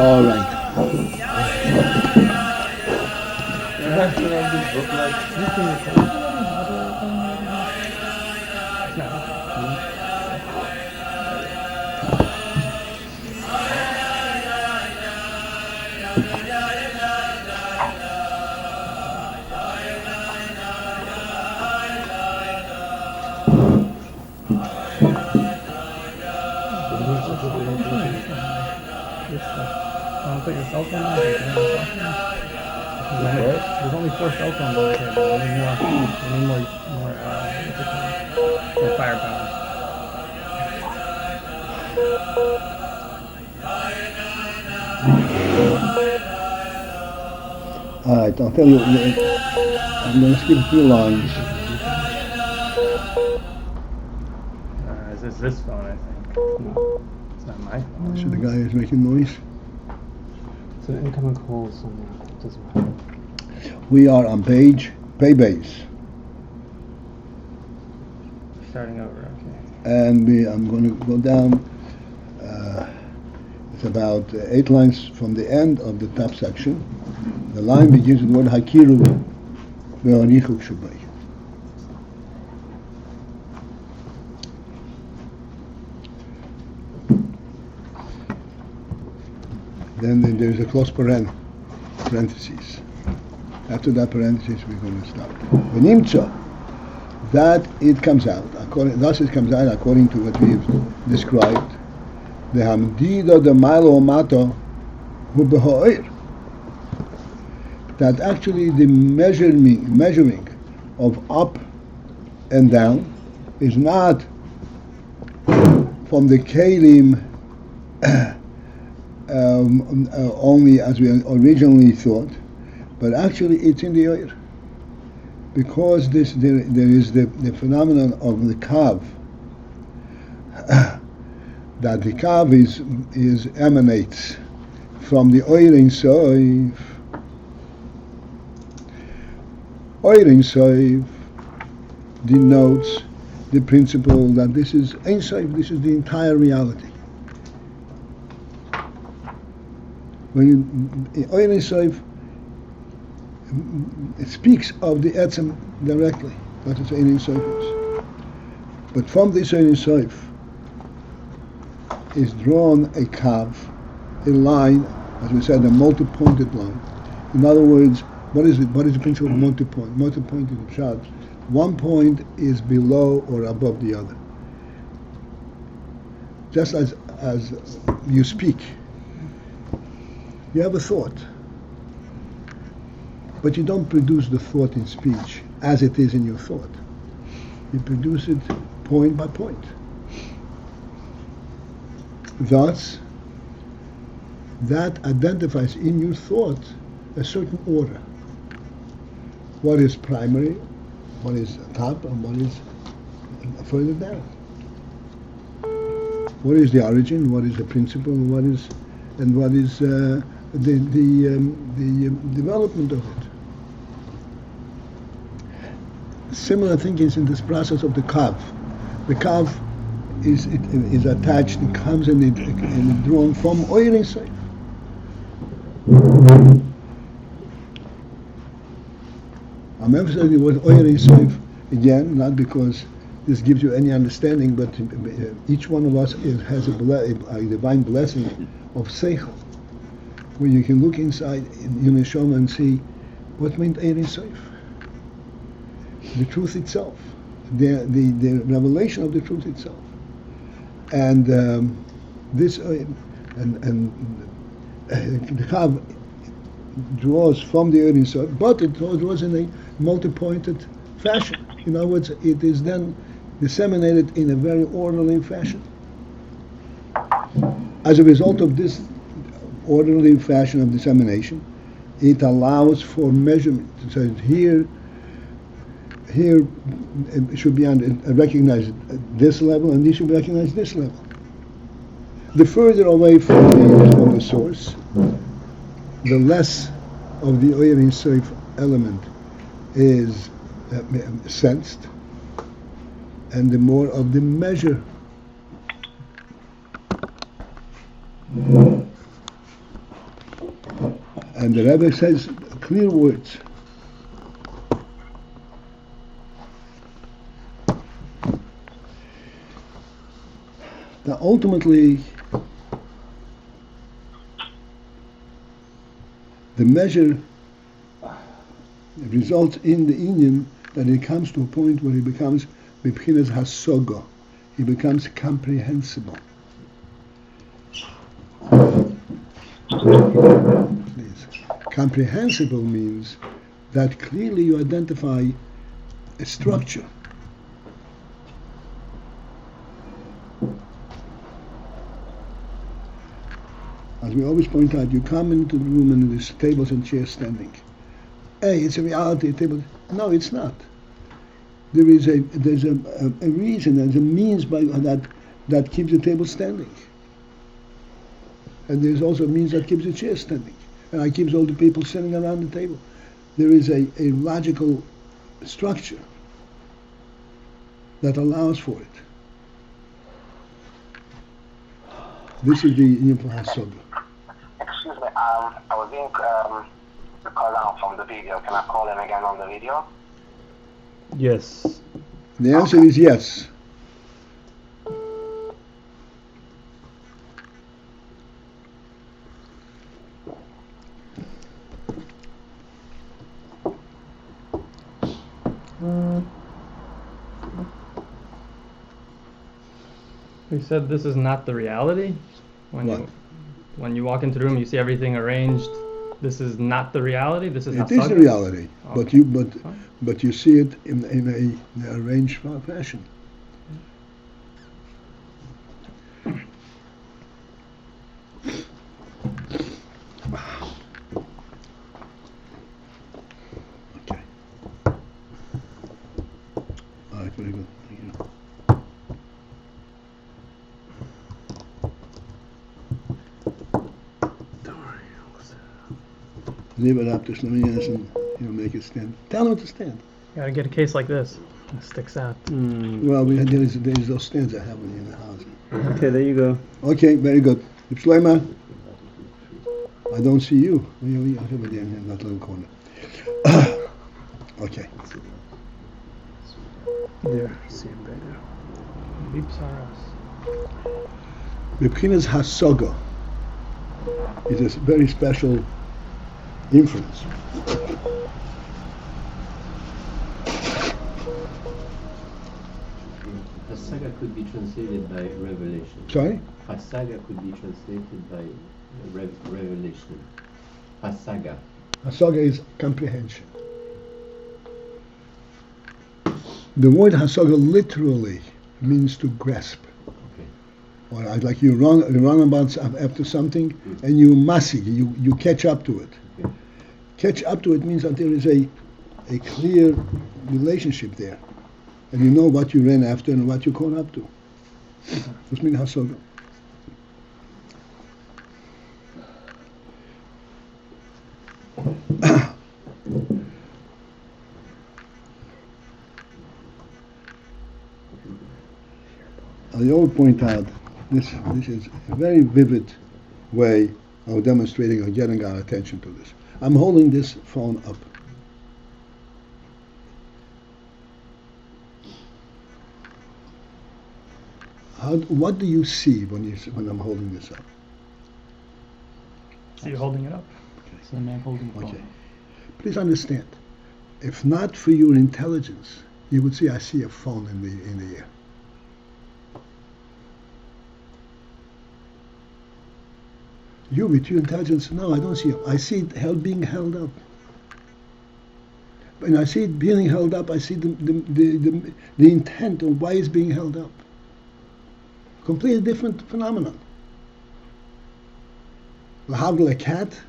All right. Put your cell phone on. There's only 4 cell phones on the table. We need more firepower. All right, I'll tell you, I'm going to skip a few lines. Is this phone, I think. No, it's not my phone. So the guy is making noise. It's an incoming call somewhere. It doesn't matter. We are on pay base. Starting over, okay. And I'm going to go down, it's about 8 lines from the end of the top section. The line begins with the word hakiruv ve'onichuk shabay. Then there's a close parentheses. After that parenthesis, we're going to stop. V'nimtza, that it comes out. Thus it comes out according to what we've described. The hamdida de milo mato hu b'ha'ir. That actually the measuring of up and down is not from the keilim only as we originally thought, but actually it's in the air, because there is the phenomenon of the kav, that the kav is emanates from the oirin soif. Oirin soif denotes the principle that this is Ein Sof, this is the entire reality. When Oirin Sof, it speaks of the Etzem directly, what is Ein Sof is. But from this Ein Sof is drawn a kav, a line, as we said, a multi-pointed line. In other words, what is it? What is the principle of multi-point? Multi-pointed shot. One point is below or above the other. Just as you speak, you have a thought, but you don't produce the thought in speech as it is in your thought. You produce it point by point. Thus, that identifies in your thought a certain order. What is primary, what is top, and what is further down. What is the origin, what is the principle, what is the development of it. Similar thing is in this process of the kav. The kav is attached, it comes and it's drawn from Oirin Sof. I'm emphasizing the word Oirin Sof again, not because this gives you any understanding, but each one of us has a divine blessing of seichel, where you can look inside your neshama and see what meant Oirin Sof. The truth itself, the revelation of the truth itself, and this the Chav draws from the Oirin Sof, but it draws in a multi-pointed fashion. In other words, it is then disseminated in a very orderly fashion. As a result of this orderly fashion of dissemination, it allows for measurement. So here it should be recognized at this level, and this should be recognized at this level. The further away from the source, the less of the Oirin Sof element is sensed, and the more of the measure. And the Rebbe says clear words. That ultimately the measure results in the inyan that it comes to a point where he becomes b'pchinas hasoga. He becomes comprehensible. Please. Comprehensible means that clearly you identify a structure. As we always point out, you come into the room and there's tables and chairs standing. Hey, it's a reality. Table. No, it's not. There's a reason, there's a means by that keeps the table standing. And there's also a means that keeps the chair standing. And that keeps all the people sitting around the table. There is a logical structure that allows for it. This is the Yimple HaSoga. Excuse me, I was being called out from the video. Can I call in again on the video? Yes. The answer is yes. You said this is not the reality? When you walk into the room, you see everything arranged. This is not the reality? This is It is the reality, Okay. but you see it in an arranged fashion. Okay. All right, very good. Thank you. Leave it up to Slovenians and he'll make it stand. Tell him to stand. You gotta get a case like this. It sticks out. Well, there's those stands I have in the house. Okay, there you go. Okay, very good. Shloima, I don't see you. You're over there in that little corner. Okay. There, see him right now. Beeps are us. B'pchinas hasoga is a very special inference. Hasaga could be translated by revelation. Sorry? Hasaga could be translated by revelation. Hasaga. Hasoga is comprehension. The word hasoga literally means to grasp. Okay. Or like you run about after something and you masig, you catch up to it. Okay. Catch up to it means that there is a clear relationship there. And you know what you ran after and what you caught up to. This means hasoga. I always point out this is a very vivid way of demonstrating or getting our attention to this. I'm holding this phone up. What do you see when I'm holding this up? So you're holding it up. It's a man holding phone. Okay. Please understand, if not for your intelligence, you would see I see a phone in the air. You with your intelligence, no, I don't see it. I see it being held up. When I see it being held up, I see the intent of why it's being held up. Completely different phenomenon. How will a cat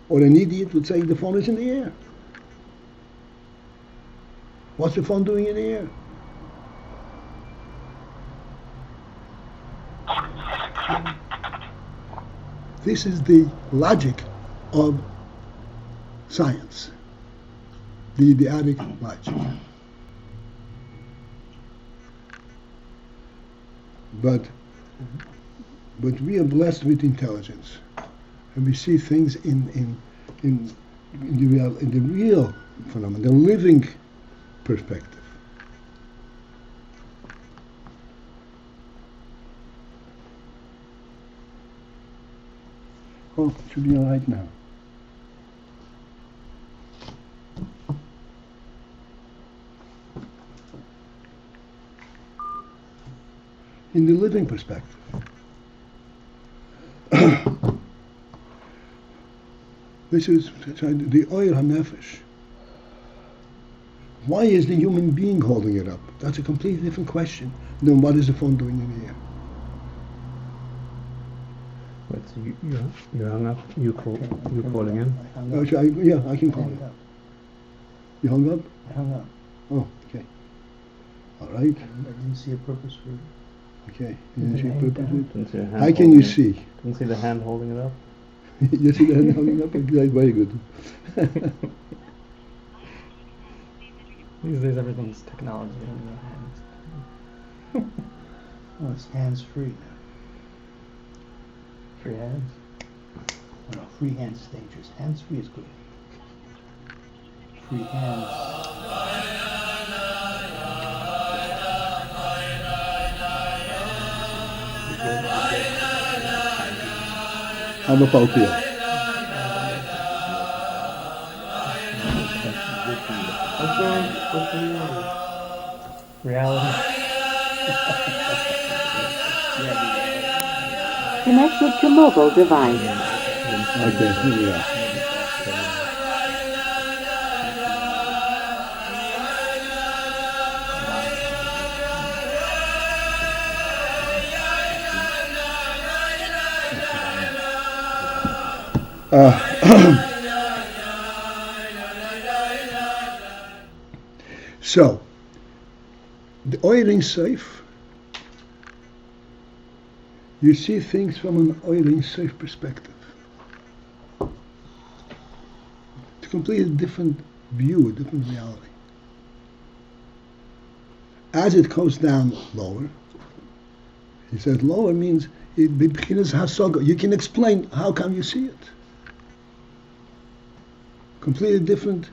or an idiot would say the phone is in the air? What's the phone doing in the air? This is the logic of science, the idiotic logic. But we are blessed with intelligence, and we see things in in the real phenomenon, the living perspective. Oh, it should be all right now. In the living perspective. This is the oil hanefesh. Why is the human being holding it up? That's a completely different question than what is the phone doing in the air. Wait, so you hung up? You calling in? I can call you. You hung up? I hung up. Oh, okay. All right. I didn't see a purpose for it. Okay. You didn't see a purpose with it? Didn't see a hand How can holding you it? see? Didn't see the hand holding it up? You see the hand holding up? That's very good. These days everything's technology in your hands. Oh, it's hands-free now. Free hands. Oh, no, free hands is dangerous. Hands-free is good. Free hands. I'm a PALTIEL. Reality. Connected to mobile device. Okay, here we are. So, the oiling safe, you see things from an oiling safe perspective. It's a completely different view, a different reality. As it goes down lower, he says lower means it begins hasaga. You can explain how come you see it. Completely different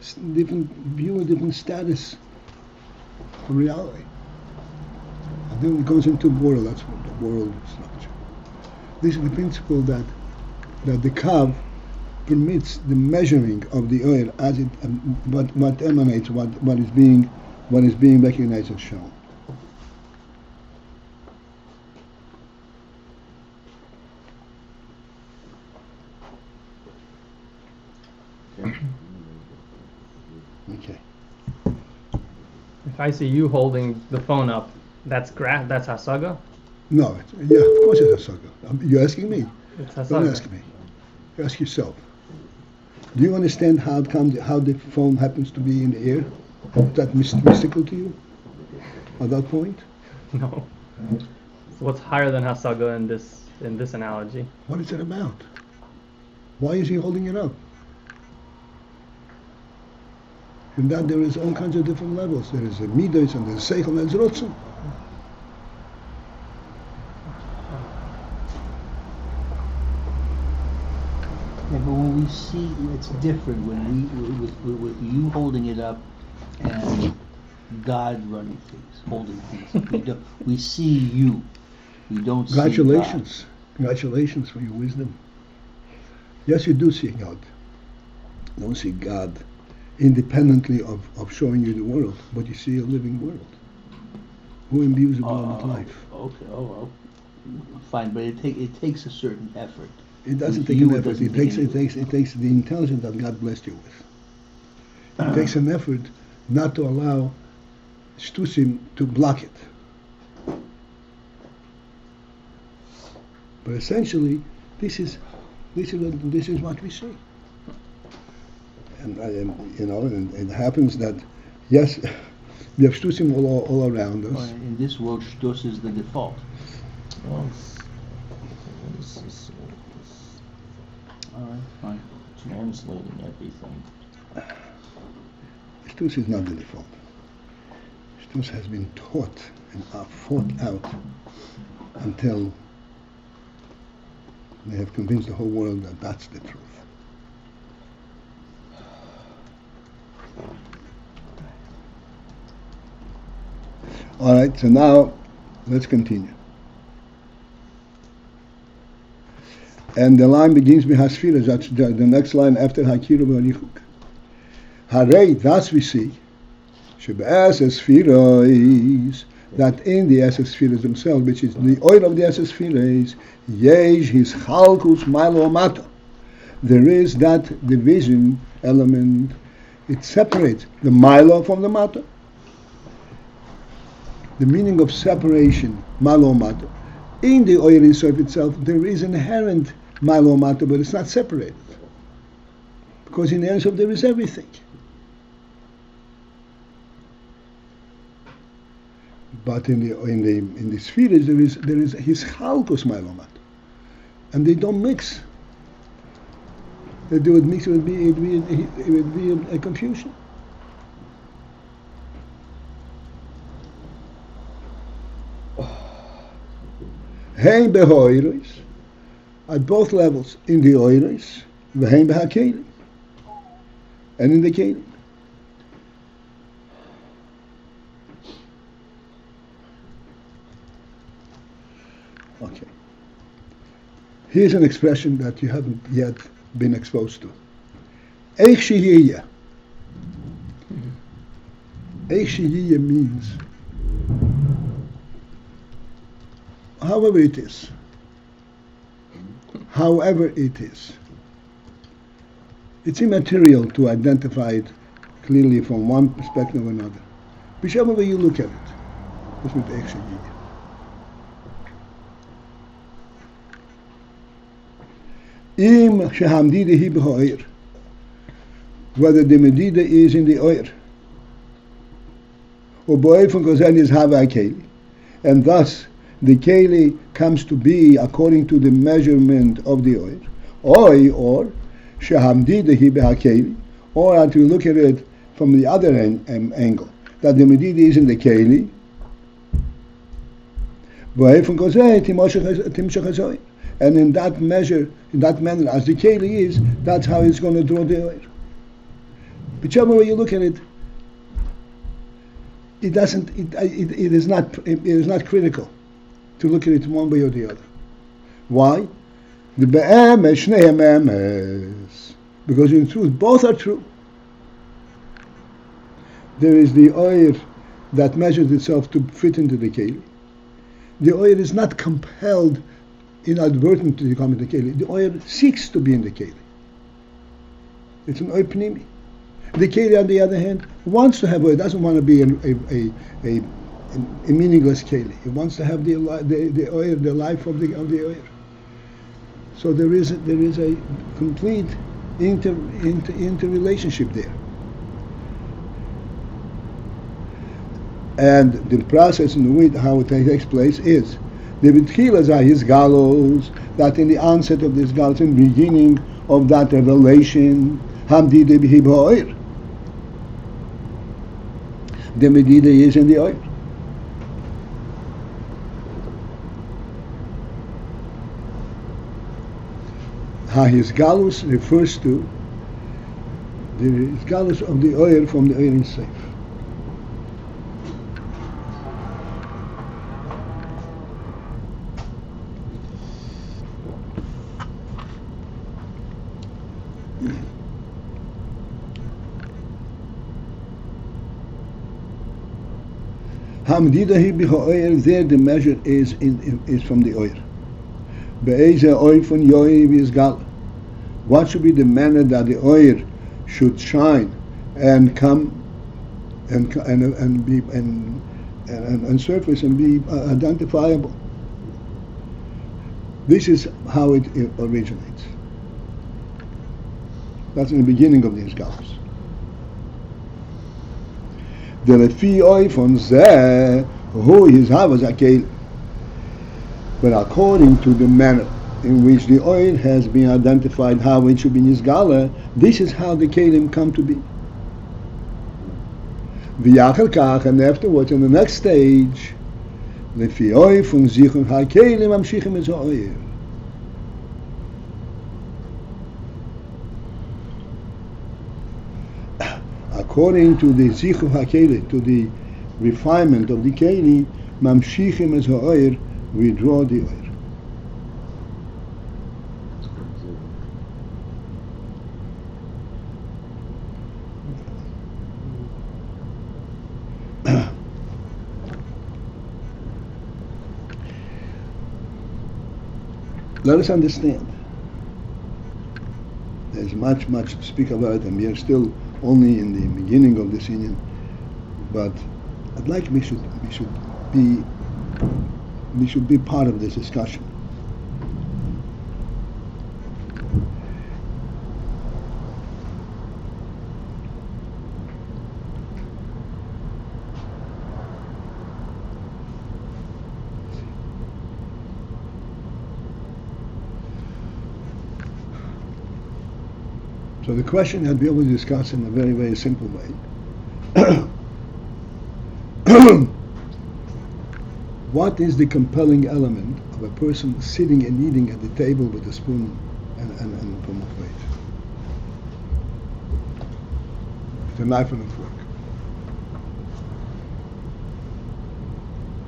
view, a different status of reality. And then it goes into world. That's what the world structure. This is the principle that the kav permits the measuring of the oil as it what emanates, what is being recognized and shown. Okay. If I see you holding the phone up, that's hasaga? No, of course it's a hasaga. You're asking me. It's Don't hasaga. ask me. You ask yourself. Do you understand how the phone happens to be in the air? Is that mystical to you at that point? No. So what's higher than hasaga in this analogy? What is it about? Why is he holding it up? In that there is all kinds of different levels. There is a midas and there's seichel and there's rotzen. Yeah, but when we see, it's different when with you holding it up and God running things, holding things. We see you. We don't see Congratulations. Congratulations for your wisdom. Yes, you do see God. You don't see God independently of showing you the world, but you see a living world. Who imbues the world with life? Okay, fine, but it takes a certain effort. It doesn't With take you, an it effort. doesn't It takes the intelligence that God blessed you with. It takes an effort not to allow shtusim to block it. But essentially, this is what we see. And it happens that yes, we have shtusim all around us. In this world, shtus is the default. All right, fine. Translating everything. Shtus is not the default. Shtus has been taught and fought out until they have convinced the whole world that that's the truth. All right, so now let's continue. And the line begins with Hasfiras. That's the next line after hakiruv v'arichuk. Harei, thus we see, shebe'es esfiros, that in the esfiras themselves, which is the oil of the esfiras, yesh his chalkus milo mato. There is that division element. It separates the milo from the mato. The meaning of separation, malo mato. In the oil itself, there is inherent malo mato, but it's not separated. Because in the Ein Sof there is everything. But in the spheres there is his chalkos malo mato. And they don't mix. If they would mix, it would be a confusion. Hein behoiros, at both levels, in the oiros, v'hein behakeilim, and in the keilim. Okay. Here's an expression that you haven't yet been exposed to. Eich sheyiyeh. Eich sheyiyeh means however it is. However it is. It's immaterial to identify it clearly from one perspective or another. Whichever way you look at it. That's what Eich sheyiyeh. Im shehamdida hi b'ha'ir, whether the medida is in the oir, or b'oifon kozen is hava keli, and thus the keli comes to be according to the measurement of the oir, or shehamdida hi b'ha'keli, or until you look at it from the other angle, that the medida is in the keli, b'oifon kozen timshach hazoir. And in that measure, in that manner, as the keli is, that's how it's going to draw the oil. Whichever way you look at it, it is not critical to look at it one way or the other. Why? The be'emes shneim emes, because in truth both are true. There is the oil that measures itself to fit into the keli. The oil is not compelled inadvertent to become in the keli. The oil seeks to be in the keli. It's an oil pnimi. The keli, on the other hand, wants to have oil. Doesn't want to be a meaningless keli. It wants to have the oil, the life of the oil. So there is a complete interrelationship there. And the process in which how it takes place is the betchilas are his gallows, that in the onset of this gallows, in the beginning of that revelation, hamdida b'hi b'ha'ir. The medida is in the oil. His gallows refers to the gallows of the oil from the oil in safe. Hamdida hi b'ha'oil, there the measure is from the oil. Be'ezeh oil from yoy v'izgal. What should be the manner that the oil should shine and come and be and surface and be identifiable? This is how it originates. That's in the beginning of these gallows. The lefi oil from zeh who is havas akel. But according to the manner in which the oil has been identified, how it should be nizgala, this is how the keilim come to be. V'yachar kach, and afterwards, in the next stage, lefi oil from zichun ha-keilim amshichim es ha'oil. According to the zichun ha-keilim, to the refinement of the keilim, mamshichim es ha'oir, we draw the oir. Let us understand. There's much to speak about it, and we are still only in the beginning of this union. But I'd like we should be part of this discussion. So the question that we always discuss in a very simple way. What is the compelling element of a person sitting and eating at the table with a spoon and a form of plate? With a knife and a fork.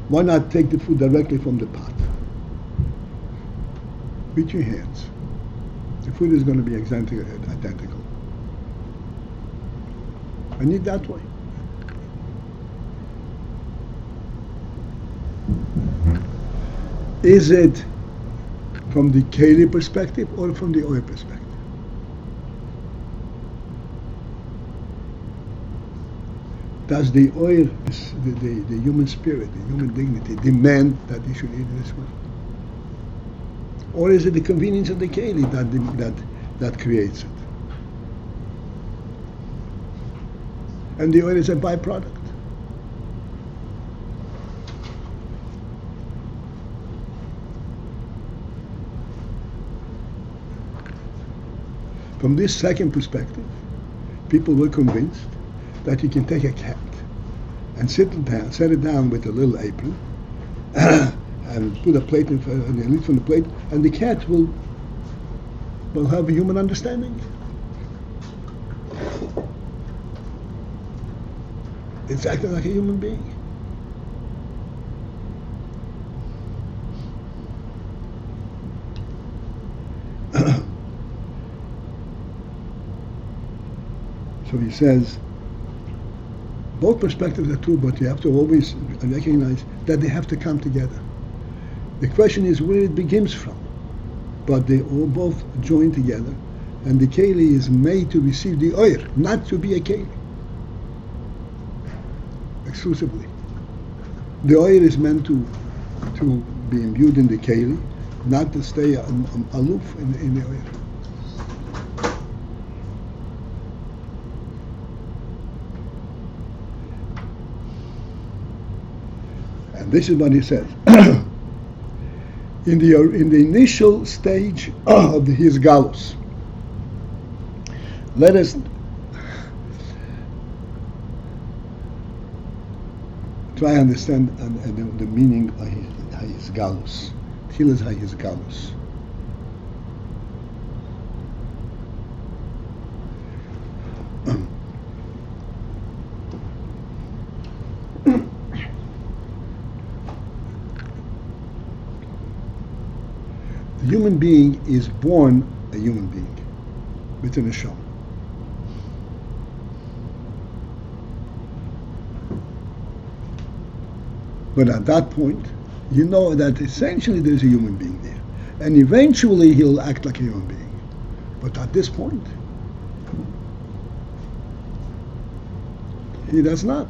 Why not take the food directly from the pot? With your hands. The food is going to be identical. And eat that way. Is it from the keilim perspective or from the oil perspective? Does the oil, the human spirit, the human dignity, demand that you should eat this way? Or is it the convenience of the keilim that creates it? And the oil is a byproduct. From this second perspective, people were convinced that you can take a cat and set it down with a little apron and put a plate and a lid from the plate, and the cat will have a human understanding. It's acting like a human being. So he says, both perspectives are true, but you have to always recognize that they have to come together. The question is where it begins from, but they all both join together, and the keilim is made to receive the oir, not to be a keilim. Exclusively. The oil is meant to be imbued in the keilim, not to stay aloof in the oil. And this is what he says. in the initial stage of his galus, let us try to understand the meaning of his galus. Tell us his galus. The human being is born a human being with a neshama. But at that point, you know that essentially there's a human being there. And eventually he'll act like a human being. But at this point, he does not.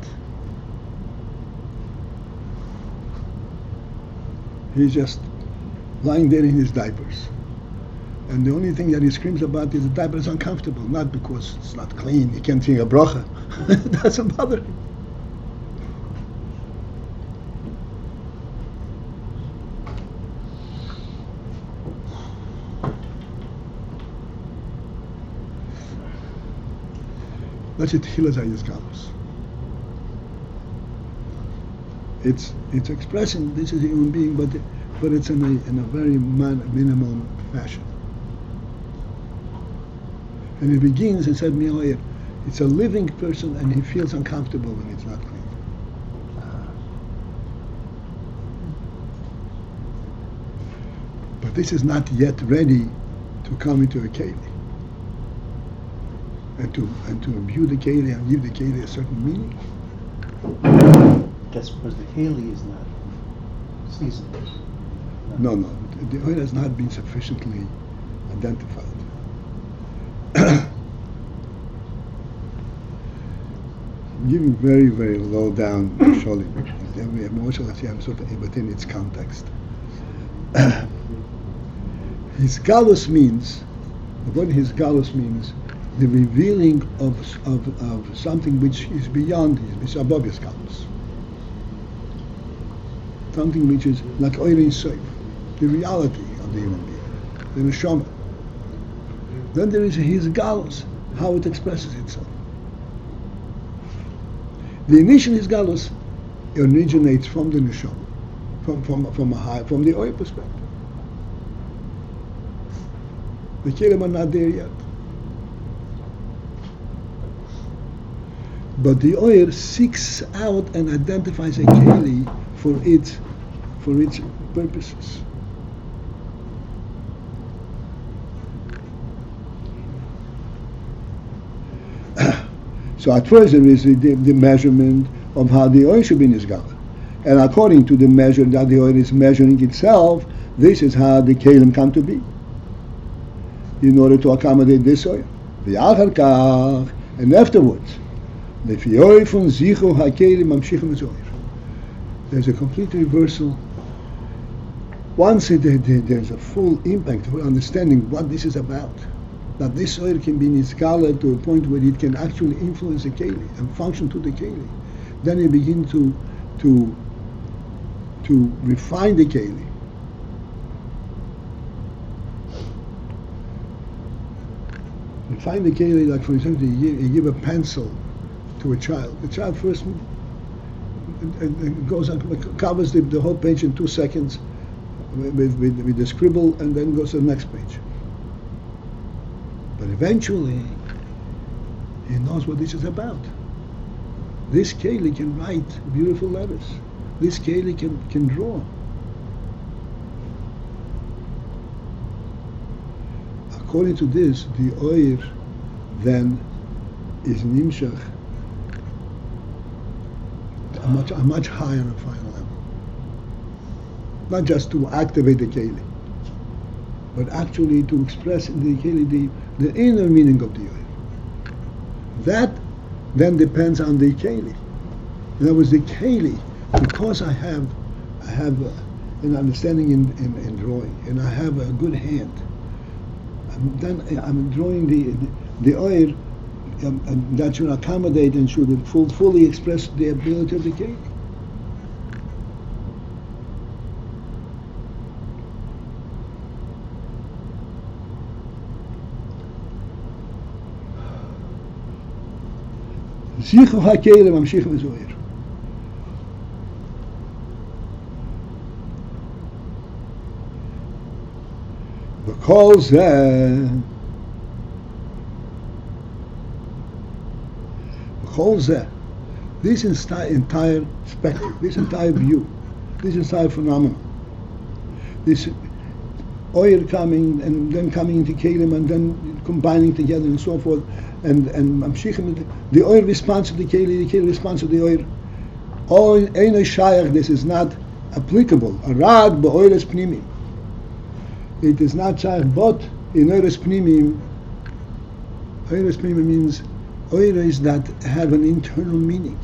He's just lying there in his diapers. And the only thing that he screams about is the diaper is uncomfortable, not because it's not clean, he can't sing a bracha. It doesn't bother him. That's it, Hilas Hayes Galus. It's expressing this is a human being, but it's in a very minimal fashion. And it begins, it said Mihoyer, it's a living person and he feels uncomfortable when it's not clean. But this is not yet ready to come into a keilim. And to imbue the keilim and give the keilim a certain meaning. That's because the keilim is not seasoned. No. The oil has not been sufficiently identified. I'm giving very, very low down sholim. Every emotional but in its context. His galus means, what his galus means, the revealing of something which is beyond his, above his galus. Something which is like oil in soif, the reality of the human being, the neshama. Then there is his galus, how it expresses itself. The initial his galus originates from the neshama, from the oil perspective. The keilim are not there yet. But the oil seeks out and identifies a keilim for its purposes. So at first there is the measurement of how the oil should be nizgala. And according to the measure that the oil is measuring itself, this is how the keilim come to be. In order to accommodate this oil. And afterwards, there's a complete reversal. Once there's a full impact for understanding what this is about, that this oil can be nizgala to a point where it can actually influence the keilim and function to the keilim, then you begin to refine the keilim. Refine the keilim, like for example, you give a pencil to a child. The child first goes and covers the whole page in 2 seconds with the scribble, and then goes to the next page. But eventually, he knows what this is about. This keilim can write beautiful letters. This keilim can draw. According to this, the oir then is nimshach a much higher and final level. Not just to activate the keilim, but actually to express in the keilim the inner meaning of the oil. That then depends on the keilim. In other words, the keilim, because I have an understanding in drawing, and I have a good hand, then I'm drawing the oil that should accommodate and should fully express the ability of the keilim. Zichu hakeilim mamshich v'zoyer. V'kol zeh this entire spectrum, this entire view, this entire phenomenon, this oil coming and then coming into keilim and then combining together and so forth, and the oil responds to the keilim responds to the oil. Oil eino shayach, this is not applicable. Arad ba'oiles pnimim. It is not shayach, but in oiles pnimim. Oiles pnimim means oiles that have an internal meaning.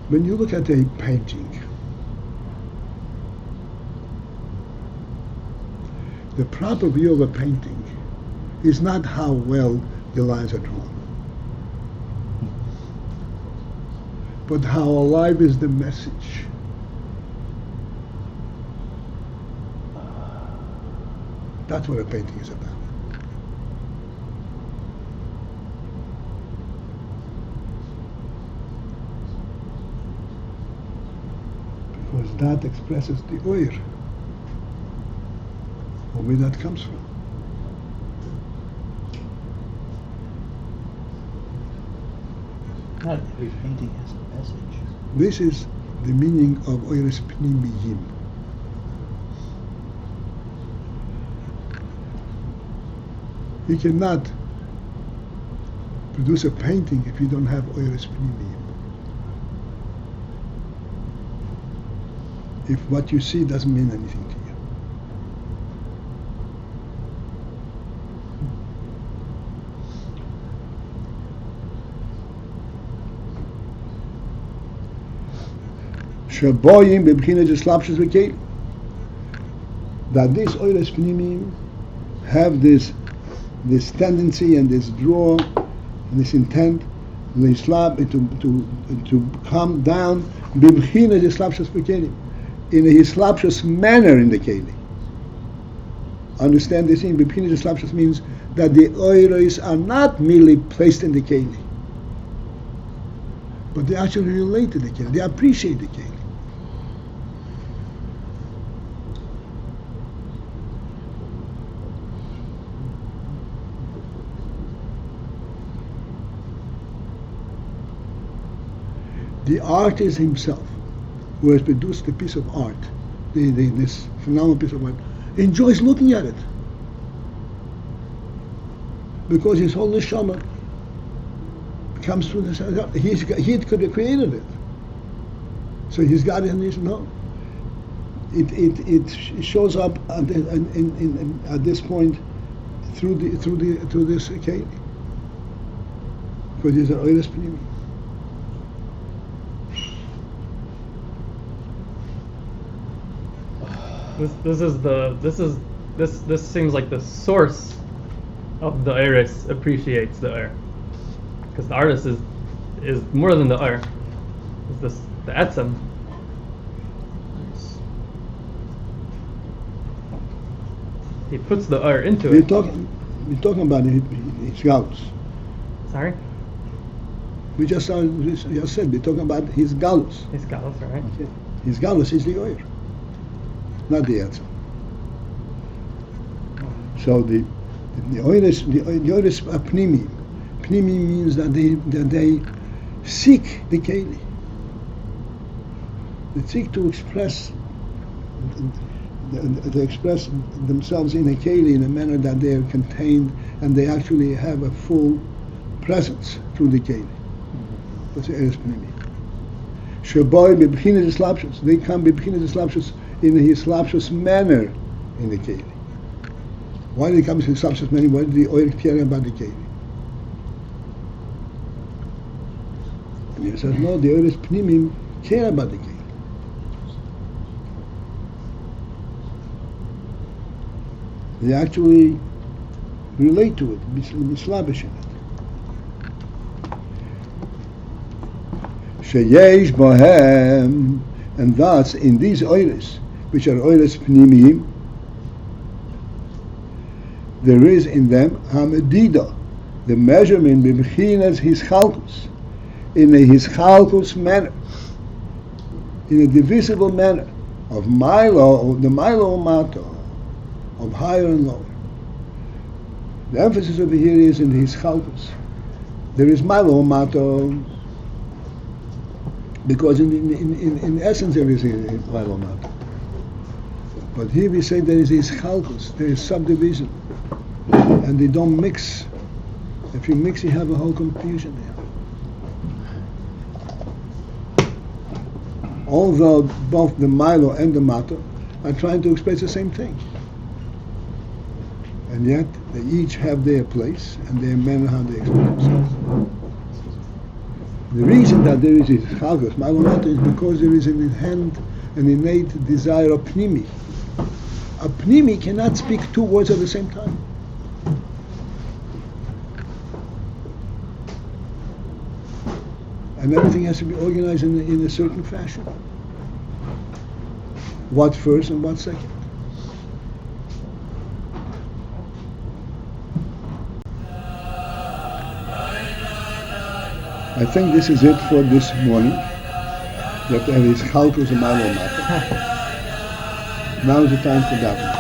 When you look at a painting, the proper view of a painting is not how well the lines are drawn, but how alive is the message. That's what a painting is about. Because that expresses the oir, or where that comes from. Not every painting has a message. This is the meaning of oires pnimiyim. You cannot produce a painting if you don't have oires pnimiyim. If what you see doesn't mean anything to you. Shaboyim bebchina jeslavshus v'keilim. That these oires pnimiyim have this tendency and this draw and this intent to come down bebchina jeslavshus v'keilim, in a hislapshus manner in the keilim. Understand this thing? Bebchina jeslavshus means that the oires are not merely placed in the keilim, but they actually relate to the keilim. They appreciate the keilim. The artist himself, who has produced a piece of art, this phenomenal piece of art, enjoys looking at it, because his whole neshama comes through this. He could have created it, so he's got it in his no. It shows up at this point through this keilim, because it's an oires pnimiyim. This seems like the source of the iris appreciates the air, because the artist is more than the air. It's the etzem. He puts the air into it. We're talking about his galus. Sorry? We just said we're talking about his galus. His galus, right? Okay. His galus is the oir, not the etzem. So the oires pnimi. Pnimi means that they seek the keilim. They seek to express themselves in a keilim in a manner that they are contained, and they actually have a full presence through the keilim. That's the oires pnimi. Shaboy bebchina jeslavshus. They come bebchina jeslavshus in a hislapshus manner in the keilim. Why do they come in hislapshus manner? Why do the oir care about the keilim? And he says, no, the oires pnimim care about the keilim. They actually relate to it, mislabish in it. Sheyesh bohem, and thus in these oires, which are oires pnimiyim, there is in them hamedida, the measurement b'mechinas hischalkus, in a hischalkus manner, in a divisible manner of milo, of the milo mato, of higher and lower. The emphasis over here is in the hischalkus. There is milo mato, because in essence there is milo mato. But here we say there is hischalkus, there is subdivision, and they don't mix. If you mix, you have a whole confusion there. Although both the milo and the mato are trying to express the same thing, and yet they each have their place and their manner how they express themselves. The reason that there is hischalkus, milo mato, is because there is an innate desire of pnimi. A pnimi cannot speak two words at the same time. And everything has to be organized in a certain fashion. What first and what second. I think this is it for this morning. That there is chalkus and malo matter. Now is the time for davening.